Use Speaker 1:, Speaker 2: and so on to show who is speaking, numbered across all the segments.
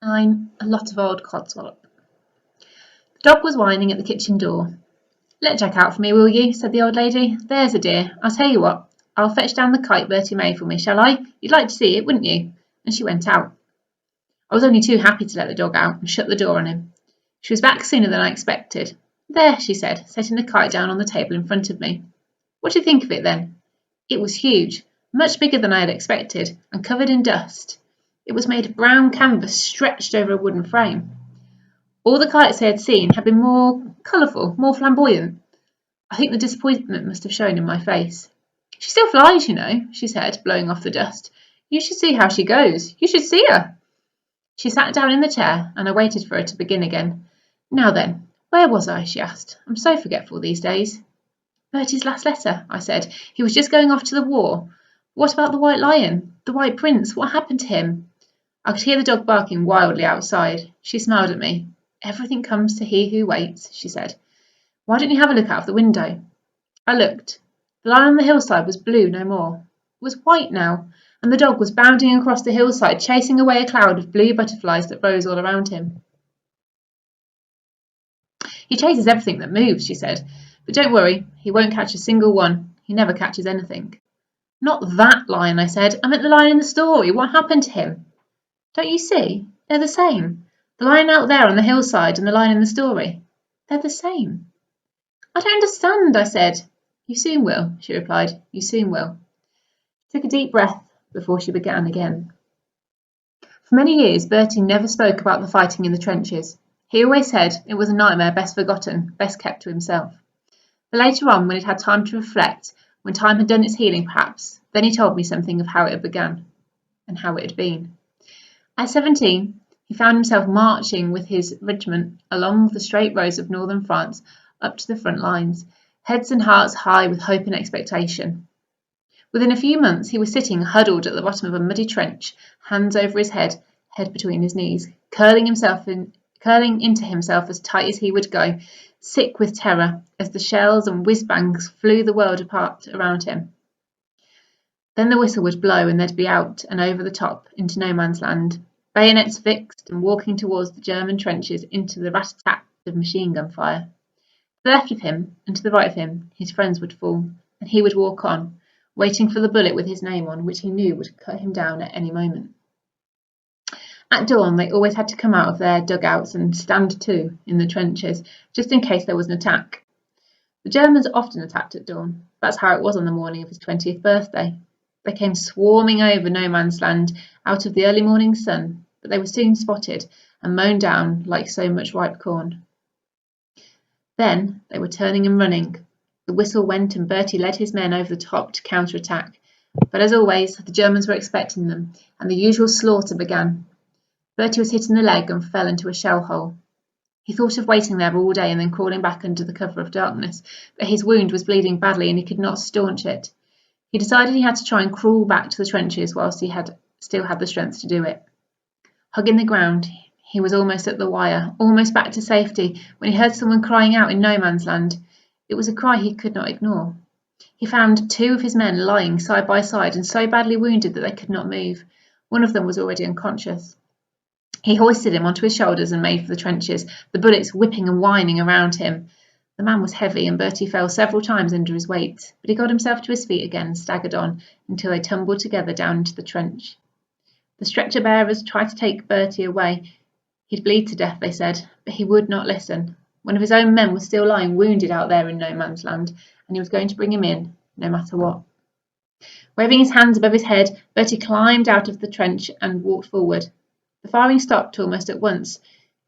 Speaker 1: 9. A lot of old codswallop. The dog was whining at the kitchen door. "Let Jack out for me, will you?" said the old lady. "There's a dear. I'll tell you what, I'll fetch down the kite Bertie made for me, shall I? You'd like to see it, wouldn't you?" And she went out. I was only too happy to let the dog out and shut the door on him. She was back sooner than I expected. "There," she said, setting the kite down on the table in front of me. "What do you think of it then?" It was huge, much bigger than I had expected, and covered in dust. It was made of brown canvas stretched over a wooden frame. All the kites I had seen had been more colourful, more flamboyant. I think the disappointment must have shown in my face. "She still flies, you know," she said, blowing off the dust. "You should see how she goes. You should see her." She sat down in the chair, and I waited for her to begin again. "Now then, where was I?" she asked. "I'm so forgetful these days." "Bertie's last letter," I said. "He was just going off to the war. What about the White Lion? The White Prince? What happened to him?" I could hear the dog barking wildly outside. She smiled at me. "Everything comes to he who waits," she said. "Why don't you have a look out of the window?" I looked. The line on the hillside was blue no more. It was white now, and the dog was bounding across the hillside, chasing away a cloud of blue butterflies that rose all around him. "He chases everything that moves," she said. "But don't worry, he won't catch a single one. He never catches anything." "Not that lion," I said. "I meant the lion in the story. What happened to him?" "Don't you see? They're the same. The lion out there on the hillside and the lion in the story. They're the same." "I don't understand," I said. "You soon will," she replied. "You soon will." She took a deep breath before she began again. For many years, Bertie never spoke about the fighting in the trenches. He always said it was a nightmare best forgotten, best kept to himself. But later on, when he'd had time to reflect, when time had done its healing perhaps, then he told me something of how it had begun and how it had been. At 17, he found himself marching with his regiment along the straight roads of northern France up to the front lines, heads and hearts high with hope and expectation. Within a few months he was sitting huddled at the bottom of a muddy trench, hands over his head, head between his knees, curling into himself as tight as he would go, sick with terror as the shells and whiz-bangs flew the world apart around him. Then the whistle would blow and they'd be out and over the top into no man's land, bayonets fixed and walking towards the German trenches into the rat-a-tat of machine gun fire. To the left of him and to the right of him his friends would fall, and he would walk on, waiting for the bullet with his name on, which he knew would cut him down at any moment. At dawn they always had to come out of their dugouts and stand to in the trenches, just in case there was an attack. The Germans often attacked at dawn. That's how it was on the morning of his 20th birthday. They came swarming over no man's land out of the early morning sun, but they were soon spotted and mown down like so much ripe corn. Then they were turning and running. The whistle went and Bertie led his men over the top to counter-attack. But as always, the Germans were expecting them, and the usual slaughter began. Bertie was hit in the leg and fell into a shell hole. He thought of waiting there all day and then crawling back under the cover of darkness, but his wound was bleeding badly and he could not staunch it. He decided he had to try and crawl back to the trenches whilst he still had the strength to do it. Hugging the ground, he was almost at the wire, almost back to safety, when he heard someone crying out in no man's land. It was a cry he could not ignore. He found two of his men lying side by side and so badly wounded that they could not move. One of them was already unconscious. He hoisted him onto his shoulders and made for the trenches, the bullets whipping and whining around him. The man was heavy and Bertie fell several times under his weight, but he got himself to his feet again and staggered on until they tumbled together down into the trench. The stretcher bearers tried to take Bertie away. He'd bleed to death, they said, but he would not listen. One of his own men was still lying wounded out there in no man's land, and he was going to bring him in, no matter what. Waving his hands above his head, Bertie climbed out of the trench and walked forward. The firing stopped almost at once.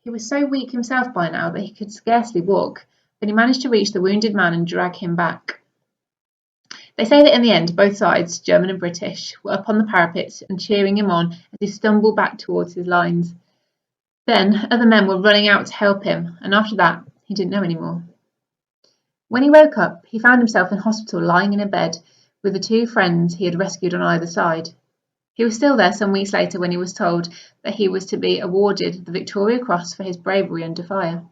Speaker 1: He was so weak himself by now that he could scarcely walk, but he managed to reach the wounded man and drag him back. They say that in the end, both sides, German and British, were up on the parapet and cheering him on as he stumbled back towards his lines. Then other men were running out to help him, and after that, he didn't know any more. When he woke up, he found himself in hospital lying in a bed with the two friends he had rescued on either side. He was still there some weeks later when he was told that he was to be awarded the Victoria Cross for his bravery under fire.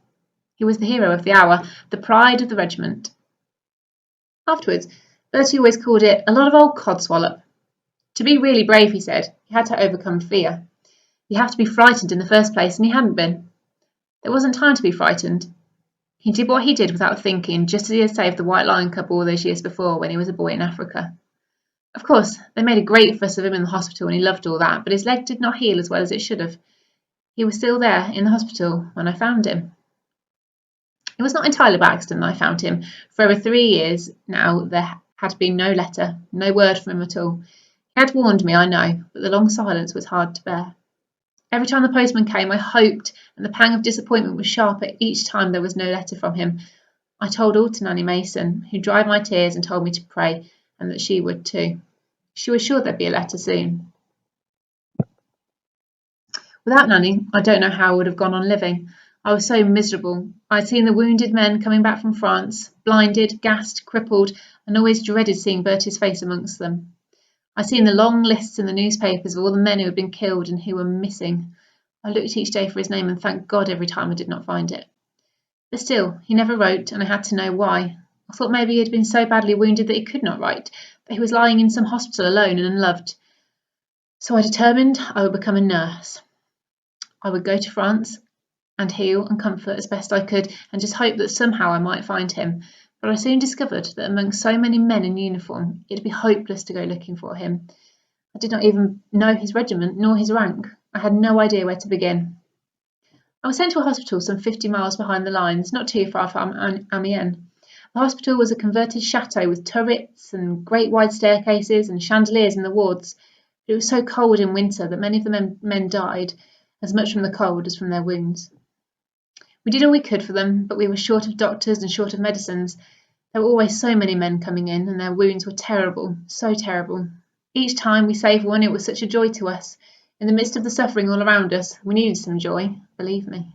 Speaker 1: He was the hero of the hour, the pride of the regiment. Afterwards, Bertie always called it a lot of old codswallop. To be really brave, he said, he had to overcome fear. You have to be frightened in the first place, and he hadn't been. There wasn't time to be frightened. He did what he did without thinking, just as he had saved the White Lion cub all those years before when he was a boy in Africa. Of course, they made a great fuss of him in the hospital and he loved all that, but his leg did not heal as well as it should have. He was still there in the hospital when I found him. It was not entirely by accident I found him. For over 3 years now there had been no letter, no word from him at all. He had warned me, I know, but the long silence was hard to bear. Every time the postman came, I hoped, and the pang of disappointment was sharper each time there was no letter from him. I told all to Nanny Mason, who dried my tears and told me to pray, and that she would too. She was sure there'd be a letter soon. Without Nanny, I don't know how I would have gone on living. I was so miserable. I'd seen the wounded men coming back from France, blinded, gassed, crippled, and always dreaded seeing Bertie's face amongst them. I'd seen the long lists in the newspapers of all the men who had been killed and who were missing. I looked each day for his name and thanked God every time I did not find it. But still, he never wrote, and I had to know why. I thought maybe he had been so badly wounded that he could not write, that he was lying in some hospital alone and unloved. So I determined I would become a nurse. I would go to France and heal and comfort as best I could, and just hope that somehow I might find him. But I soon discovered that among so many men in uniform, it'd be hopeless to go looking for him. I did not even know his regiment nor his rank. I had no idea where to begin. I was sent to a hospital some 50 miles behind the lines, not too far from Amiens. The hospital was a converted chateau with turrets and great wide staircases and chandeliers in the wards. But it was so cold in winter that many of the men died, as much from the cold as from their wounds. We did all we could for them, but we were short of doctors and short of medicines. There were always so many men coming in, and their wounds were terrible, so terrible. Each time we saved one, it was such a joy to us. In the midst of the suffering all around us, we needed some joy, believe me.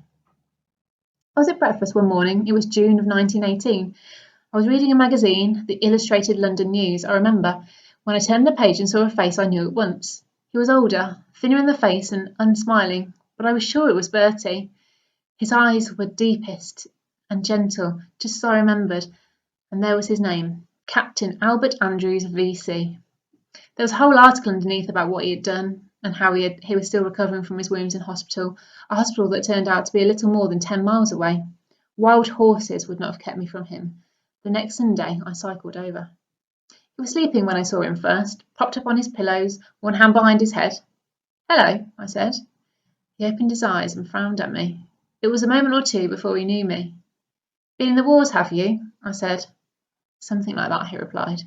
Speaker 1: I was at breakfast one morning. It was June of 1918. I was reading a magazine, the Illustrated London News, I remember. When I turned the page and saw a face I knew at once. He was older, thinner in the face and unsmiling, but I was sure it was Bertie. His eyes were deepest and gentle, just as I remembered, and there was his name, Captain Albert Andrews, VC. There was a whole article underneath about what he had done and how he was still recovering from his wounds in hospital, a hospital that turned out to be a little more than 10 miles away. Wild horses would not have kept me from him. The next Sunday I cycled over. He was sleeping when I saw him first, propped up on his pillows, one hand behind his head. "Hello," I said. He opened his eyes and frowned at me. It was a moment or two before he knew me. "Been in the wars, have you?" I said. "Something like that," he replied.